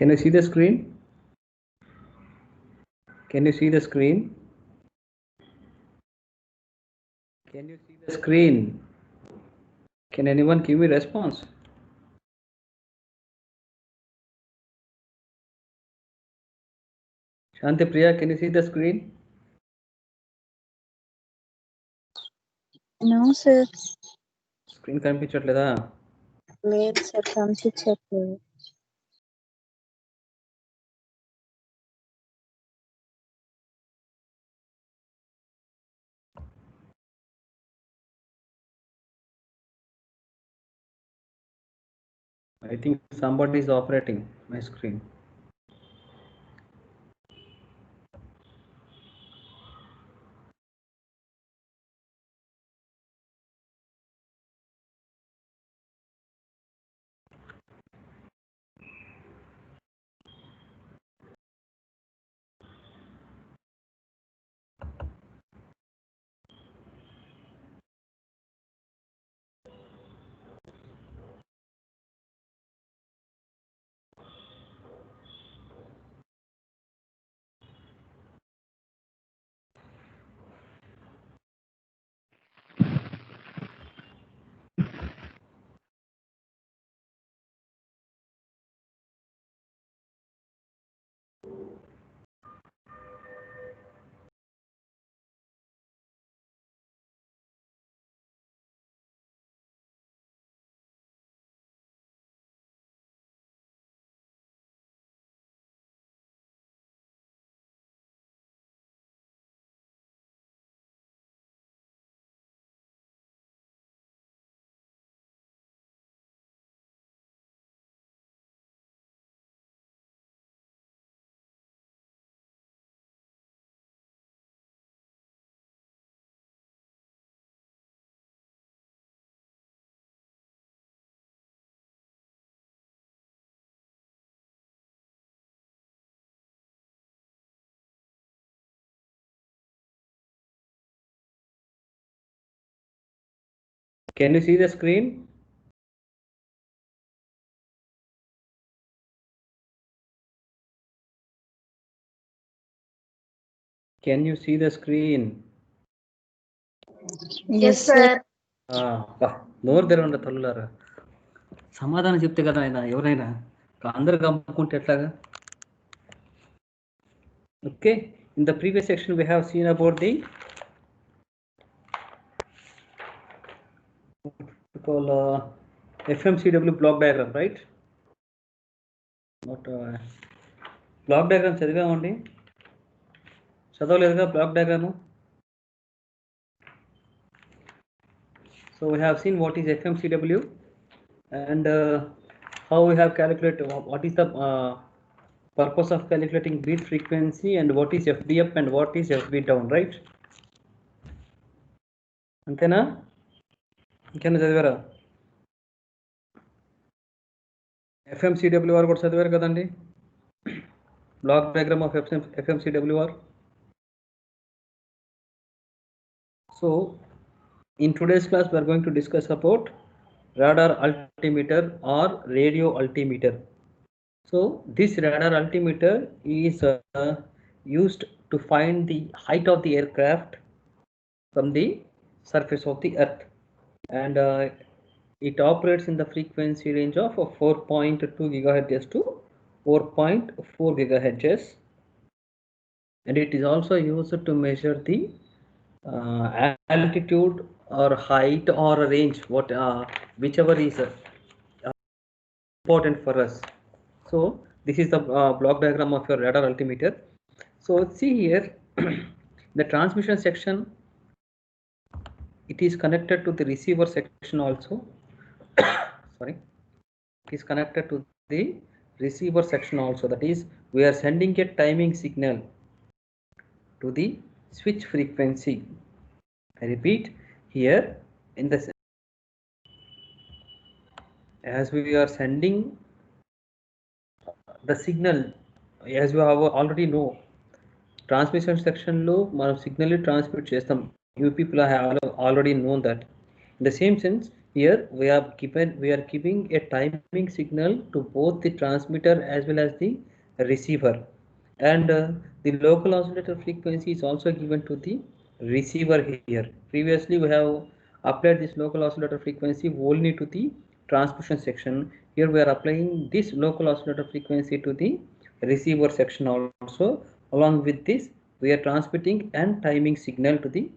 Can you see the screen? Can you see the screen? Can you see the screen? Can anyone give me response? Shanti Priya, can you see the screen? No, sir. Screen కనిపించట్లేదా? లేదు sir, కనిపించట్లేదు. I think somebody is operating my screen. Can you see the screen? Can you see the screen? Yes, sir. నోరు తెరవండి తల్లులారా. సమాధానం చెప్తే కదా ఆయన ఎవరైనా అందరు గమ్ముకుంటే ఎట్లాగా? Okay, in the previous section we have seen about the FMCW block diagram, right? Not block diagram చదివామండి, చదవలేదుగా block diagram. So we have seen what is FMCW and how we have calculated what is the purpose of calculating beat frequency and what is FB up and what is FB down, right? అంతేనా? ఇంకేనా చదివారా? FMCWR కూడా చదివారు కదండి, block diagram of FMCWR. So in today's class we are going to discuss about radar altimeter or radio altimeter. So this radar altimeter is used to find the height of the aircraft from the surface of the earth, and it operates in the frequency range of 4.2 gigahertz to 4.4 gigahertz, and it is also used to measure the altitude or height or range, whichever is important for us. So this is the block diagram of your radar altimeter. So see here, the transmission section, it is connected to the receiver section also. Sorry, it is connected to the receiver section also. That is, we are sending a timing signal to the switch frequency. I repeat, here in the, as we are sending the signal, as you have already know, transmission section lo manam signal transmit chestam. You people have already known that. In the same sense, Here we are giving a timing signal to both the transmitter as well as the receiver, and the local oscillator frequency is also given to the receiver here. Previously we have applied this local oscillator frequency only to the transmission section. Here we are applying this local oscillator frequency to the receiver section also. Along with this, we are transmitting and timing signal to the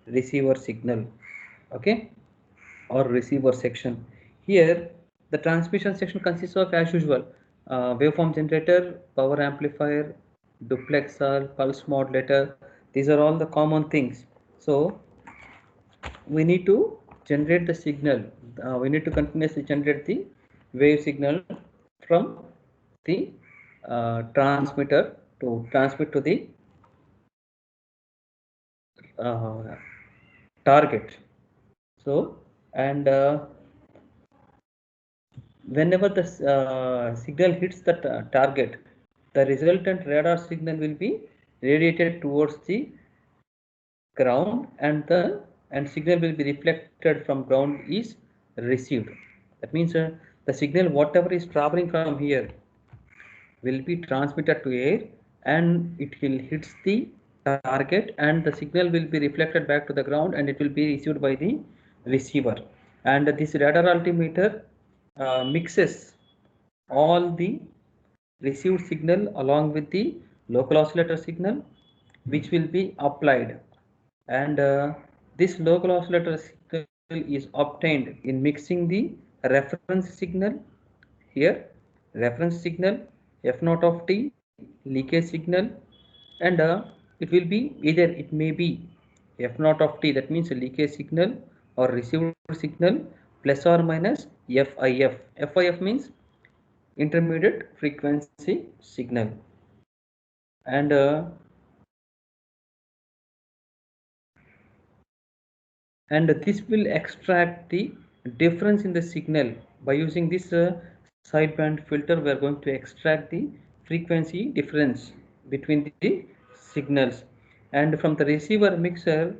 receiver signal, okay, or receiver section. Here the transmission section consists of, as usual, waveform generator, power amplifier, duplexer, pulse modulator. These are all the common things. So we need to generate the signal. We need to continuously generate the wave signal from the transmitter to transmit to the uh, target. So, and whenever the signal hits the target, the resultant radar signal will be radiated towards the ground, and signal will be reflected from ground is received. That means the signal whatever is traveling from here will be transmitted to air, and it will hits the target, and the signal will be reflected back to the ground, and it will be received by the receiver. And this radar altimeter mixes all the received signal along with the local oscillator signal, which will be applied, and this local oscillator signal is obtained in mixing the reference signal here, reference signal, f naught of t, leakage signal, and it will be either, it may be f naught of t, that means a leakage signal, or received signal, plus or minus FIF. FIF means intermediate frequency signal, and this will extract the difference in the signal. By using this sideband filter, we are going to extract the frequency difference between the signals, and from the receiver mixer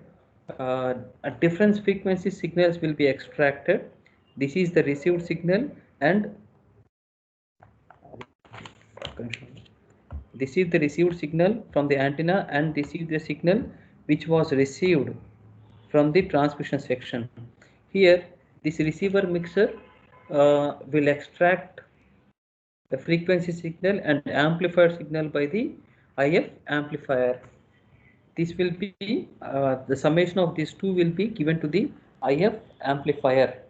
a difference frequency signals will be extracted. This is the received signal, and this is the received signal from the antenna, and this is the signal which was received from the transmission section. Here this receiver mixer will extract the frequency signal and amplified signal by the IF amplifier. This will be the summation of these two will be given to the IF amplifier,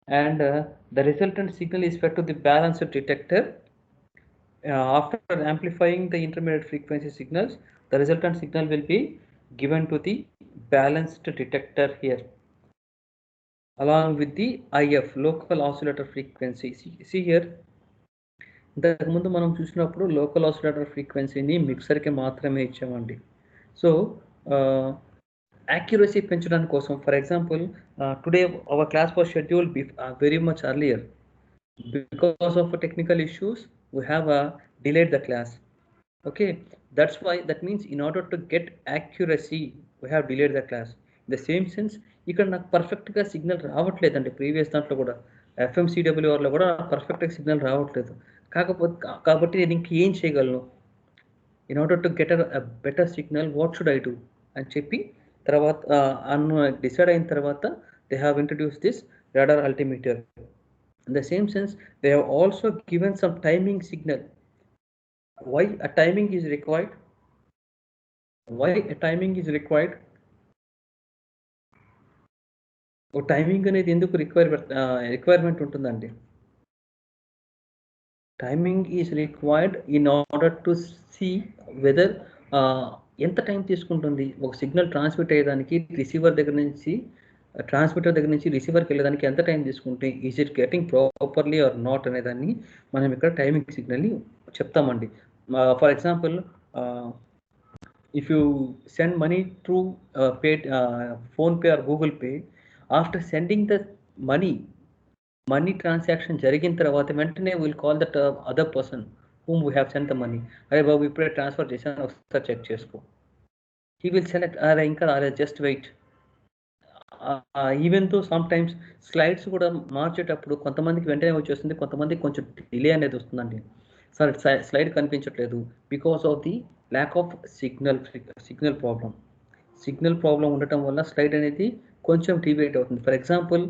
and the resultant signal is fed to the balancer detector. After amplifying the intermediate frequency signals, the resultant signal will be given to the balanced detector here, along with the IF local oscillator frequency. See here, ఇంతకు ముందు మనం చూసినప్పుడు local oscillator ఫ్రీక్వెన్సీని మిక్సర్కి మాత్రమే ఇచ్చామండి. So accuracy పెంచడానికి కోసం, for example today our class was scheduled very much earlier. Because of technical issues, we have delayed the class. Okay, that's why, that means in order to get accuracy we have delayed the class. In the same sense, ఇక్కడ నాకు పర్ఫెక్ట్గా signal రావట్లేదండి. Previous దాంట్లో కూడా FMCWRలో కూడా పర్ఫెక్ట్గా signal రావట్లేదు. కాబట్టి నేను ఇంకేం చేయగలను, in order to get a better signal what should I do అని చెప్పి తర్వాత డిసైడ్ అయిన తర్వాత they have introduce this radar altimeter. In the same sense, they have also given some timing signal. Why a timing is required? Why a timing is ఓ timing అనేది ఎందుకు requirement ఉంటుందండి? Timing is required in order to see whether ఎంత time తీసుకుంటుంది ఒక signal transmit అయ్యేదానికి, receiver దగ్గర నుంచి ట్రాన్స్మిటర్ దగ్గర నుంచి రిసీవర్కి వెళ్ళడానికి ఎంత టైం తీసుకుంటే, is it getting properly are not అనేదాన్ని మనం ఇక్కడ టైమింగ్ సిగ్నల్ని చెప్తామండి. For example, if you send money through phone pay or google pay, after sending the money transaction జరిగిన తర్వాత వెంటనే will call that other person whom we have sent the money. అరే బాబు ఇప్పుడే transfer చేశాను, ఒకసారి చెక్ చేసుకో. he will select అరే ఇంకా రాలేదు, జస్ట్ వెయిట్. ఈవెన్ తో సమ్ టైమ్స్ స్లైడ్స్ కూడా మార్చేటప్పుడు కొంతమందికి వెంటనే వచ్చేస్తుంది, కొంతమందికి కొంచెం డిలే అనేది వస్తుందండి. సార్ స్లైడ్ కనిపించట్లేదు because of the lack of signal problem. Signal problem ఉండటం వల్ల స్లైడ్ అనేది కొంచెం డీవియేట్ అవుతుంది. For example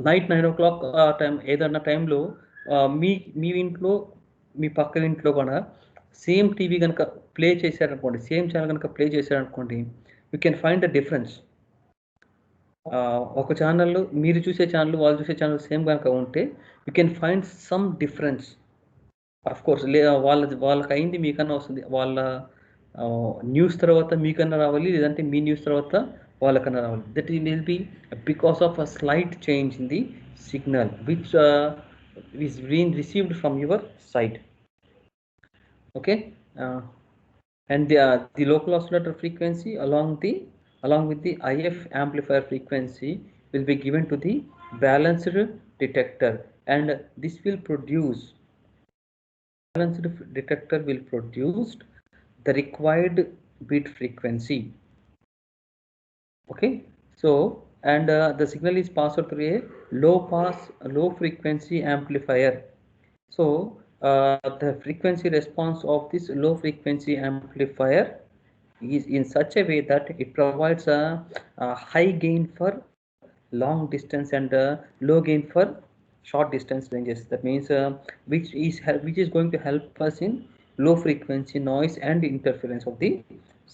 night 9 o'clock time ఏదన్నా టైంలో మీ ఇంట్లో మీ పక్క ఇంట్లో కూడా సేమ్ టీవీ కనుక ప్లే చేశారనుకోండి, సేమ్ ఛానల్ కనుక ప్లే చేశారనుకోండి, you can find the difference. ఒక ఛానల్ మీరు చూసే ఛానల్ వాళ్ళు చూసే ఛానల్ సేమ్ కనుక ఉంటే you can find some difference. Of course వాళ్ళకి అయింది మీకన్నా వస్తుంది. వాళ్ళ న్యూస్ తర్వాత మీకన్నా రావాలి, లేదంటే మీ న్యూస్ తర్వాత వాళ్ళకన్నా రావాలి. That will be because of a slight change in the signal which is being received from your side. Okay, and the local oscillator frequency along with the IF amplifier frequency will be given to the balanced detector, and this will produce the required bit frequency. Okay, so and the signal is passed through a low frequency amplifier. So the frequency response of this low frequency amplifier is in such a way that it provides a high gain for long distance and low gain for short distance ranges. That means which is going to help us in low frequency noise and interference of the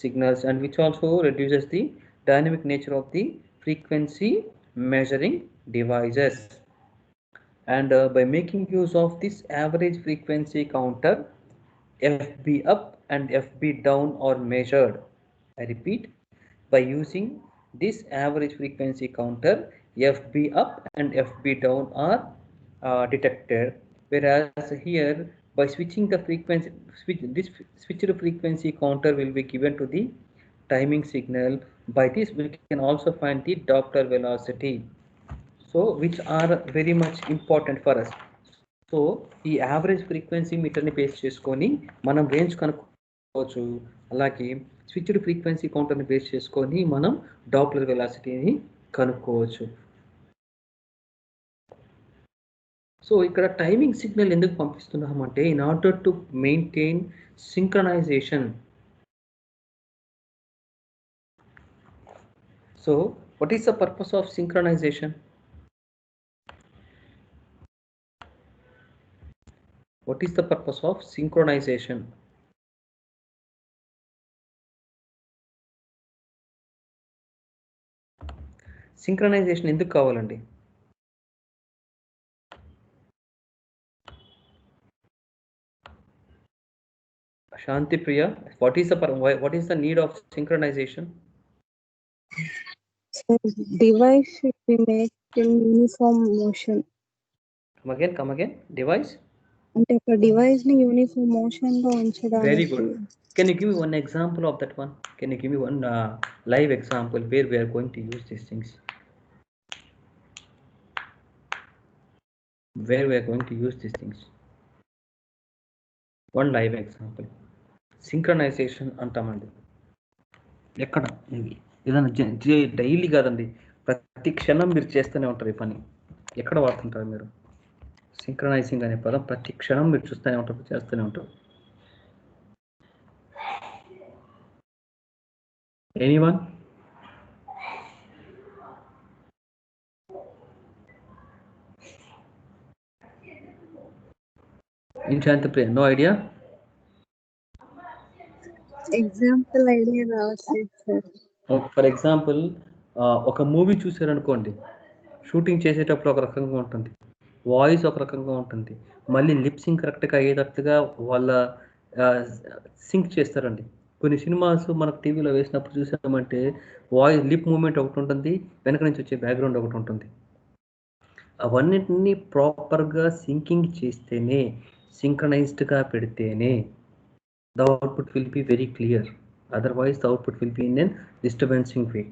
signals, and which also reduces the dynamic nature of the frequency measuring devices. And by making use of this average frequency counter, FB up and FB down are measured. I repeat, by using this average frequency counter, FB up and FB down are detected, whereas here by switching the frequency, this switched frequency counter will be given to the timing signal. By this we can also find the Doppler velocity, so which are very much important for us. So ఈ average frequency మీటర్ని base చేసుకొని మనం range కనుక్కోవచ్చు, అలాగే switched frequency కౌంటర్ని base చేసుకొని మనం Doppler వెలాసిటీని కనుక్కోవచ్చు. So ఇక్కడ timing signal ఎందుకు పంపిస్తున్నామంటే in order to maintain synchronisation. So what is the purpose of synchronisation? What is the purpose of synchronization? Synchronization ఎందుకు కావాలండి? Shanti Priya, what is the need of synchronization? So device should be made in uniform motion. Come again. Device? అంటే ఒక device ని uniform motion లో ఉంచడానికి. Very good. Can you give me one example of that one? Can you give me one live example where we are going to use these things? Where we are going to use these things? One live example. Synchronization అంటామండి. ఎక్కడ ఏదైనా daily కాదండి, ప్రతి క్షణం మీరు చేస్తూనే ఉంటారు ఈ పని. ఎక్కడ వాడుతుంటారు మీరు? సింక్రనైజింగ్ అనే పదం ప్రతి క్షణం మీరు చూస్తూనే ఉంటారు, చేస్తూనే ఉంటారు. Anyone? In Shantipriya, no idea? Example idea రావట్లేదు సార్. ఫర్ ఎగ్జాంపుల్ ఒక మూవీ చూసారనుకోండి, షూటింగ్ చేసేటప్పుడు ఒక రకంగా ఉంటుంది, వాయిస్ ఒక రకంగా ఉంటుంది, మళ్ళీ లిప్ సింక్ కరెక్ట్గా అయ్యేటట్టుగా వాళ్ళ సింక్ చేస్తారండి. కొన్ని సినిమాస్ మనకు టీవీలో వేసినప్పుడు చూసామంటే వాయిస్ లిప్ మూమెంట్ ఒకటి ఉంటుంది, వెనక నుంచి వచ్చే బ్యాక్గ్రౌండ్ ఒకటి ఉంటుంది. అవన్నిటిని ప్రాపర్గా సింకింగ్ చేస్తేనే, సింక్రనైజ్డ్గా పెడితేనే the output will be very clear, otherwise the output will be in an disturbing way.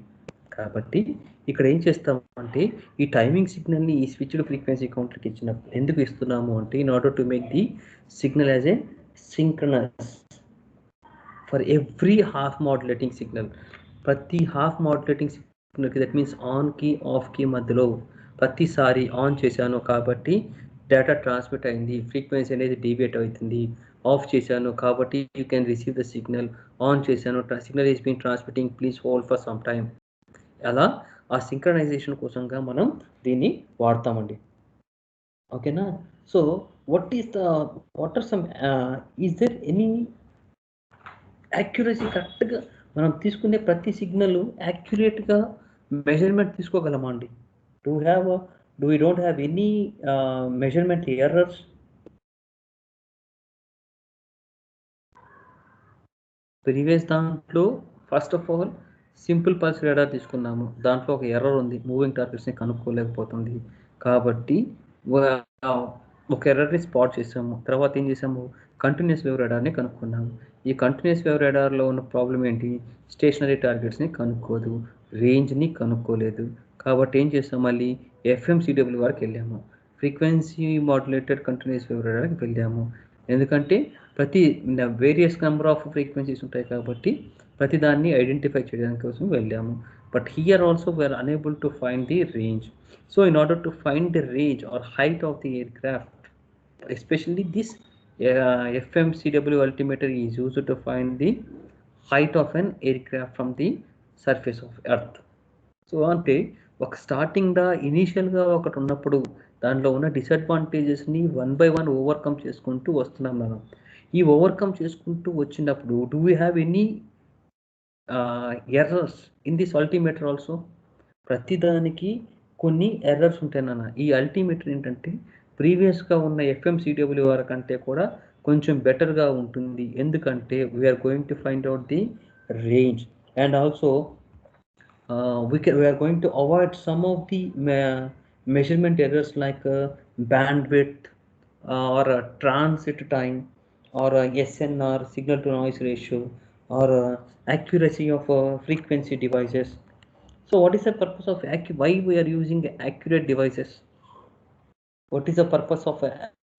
కాబట్టి ఇక్కడ ఏం చేస్తామంటే ఈ టైమింగ్ సిగ్నల్ని ఈ స్విచ్డ్ ఫ్రీక్వెన్సీ కౌంటర్కి ఇచ్చినప్పుడు ఎందుకు ఇస్తున్నాము అంటే in order to make the signal as a synchronous for every half modulating signal. ప్రతి హాఫ్ మాడ్యులేటింగ్ సిగ్నల్కి, దట్ మీన్స్ ఆన్కి ఆఫ్కి మధ్యలో ప్రతిసారి ఆన్ చేశాను కాబట్టి డేటా ట్రాన్స్మిట్ అయింది, ఫ్రీక్వెన్సీ అనేది డీవియేట్ అవుతుంది. ఆఫ్ చేశాను కాబట్టి you can receive the signal. On చేశాను, signal is been transmitting, please hold for some time. అలా ఆ సింక్రనైజేషన్ కోసంగా మనం దీన్ని వాడతామండి. ఓకేనా? So what are some is there any accuracy, కరెక్ట్గా మనం తీసుకునే ప్రతి సిగ్నల్ యాక్యురేట్గా మెజర్మెంట్ తీసుకోగలమా అండి? Do we don't have any measurement errors? Previous దాంట్లో first of all simple pulse radar తీసుకున్నాము, దాంట్లో ఒక ఎర్రర్ ఉంది, మూవింగ్ టార్గెట్స్ని కనుక్కోలేకపోతుంది. కాబట్టి ఒక ఎర్రర్ని స్పాట్ చేసాము. తర్వాత ఏం చేసాము, కంటిన్యూస్ వేవ్ రాడార్ని కనుక్కున్నాము. ఈ కంటిన్యూస్ వేవ్ రాడార్లో ఉన్న ప్రాబ్లం ఏంటి, స్టేషనరీ టార్గెట్స్ని కనుక్కోదు, రేంజ్ని కనుక్కోలేదు. కాబట్టి ఏం చేస్తాం, మళ్ళీ FMCW వరకు వెళ్ళాము, ఫ్రీక్వెన్సీ మాడ్యులేటెడ్ కంటిన్యూస్ వేవ్ రాడార్కి వెళ్ళాము. ఎందుకంటే ప్రతి వేరియస్ నెంబర్ ఆఫ్ ఫ్రీక్వెన్సీస్ ఉంటాయి కాబట్టి ప్రతి దాన్ని ఐడెంటిఫై చేయడానికి కోసం వెళ్ళాము. But here also we are unable to find the range. So in order to find the range or height of the aircraft, especially this FMCW altimeter is used to find the height of an aircraft from the surface of earth. So అంటే ఒక స్టార్టింగ్గా ఇనీషియల్గా ఒకటి ఉన్నప్పుడు దాంట్లో ఉన్న డిసడ్వాంటేజెస్ని 1 by 1 overcome చేసుకుంటూ వస్తున్నాం మనం. ఈ ఓవర్కమ్ చేసుకుంటూ వచ్చినప్పుడు do we have any errors in this altimeter also? ప్రతిదానికి కొన్ని ఎర్రర్స్ ఉంటాయి నాన్న. ఈ అల్టిమేటర్ ఏంటంటే ప్రీవియస్గా ఉన్న FMCW కంటే కూడా కొంచెం బెటర్గా ఉంటుంది. ఎందుకంటే we are going to find out the range and also we are going to avoid some of the measurement errors like bandwidth or transit time or SNR, signal to noise ratio, or accuracy of frequency devices. So what is the purpose of why we are using accurate devices? What is the purpose of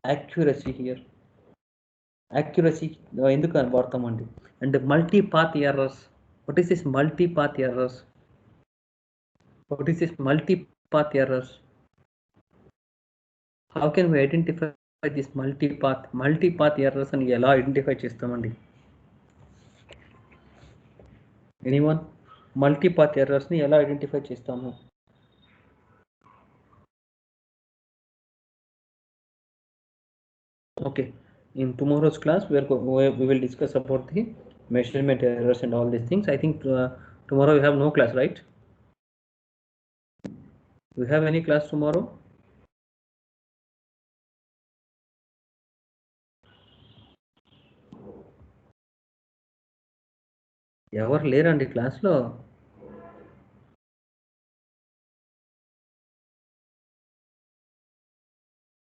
accuracy here? Accuracy ఎందుకు వాడతామండి? And multi-path errors. What is this multi-path errors? What is this multi-path errors? How can we identify this multi-path errors అని ఎలా identify చేస్తామండి? Anyone? మల్టీపాత్ ఎర్రర్స్ని ఎలా identify చేస్తాము? Okay, in tomorrow's class we will discuss about the measurement errors and all these things. I think tomorrow you have no class, right? Do you have any class tomorrow? ఎవరు లేరండి క్లాస్లో?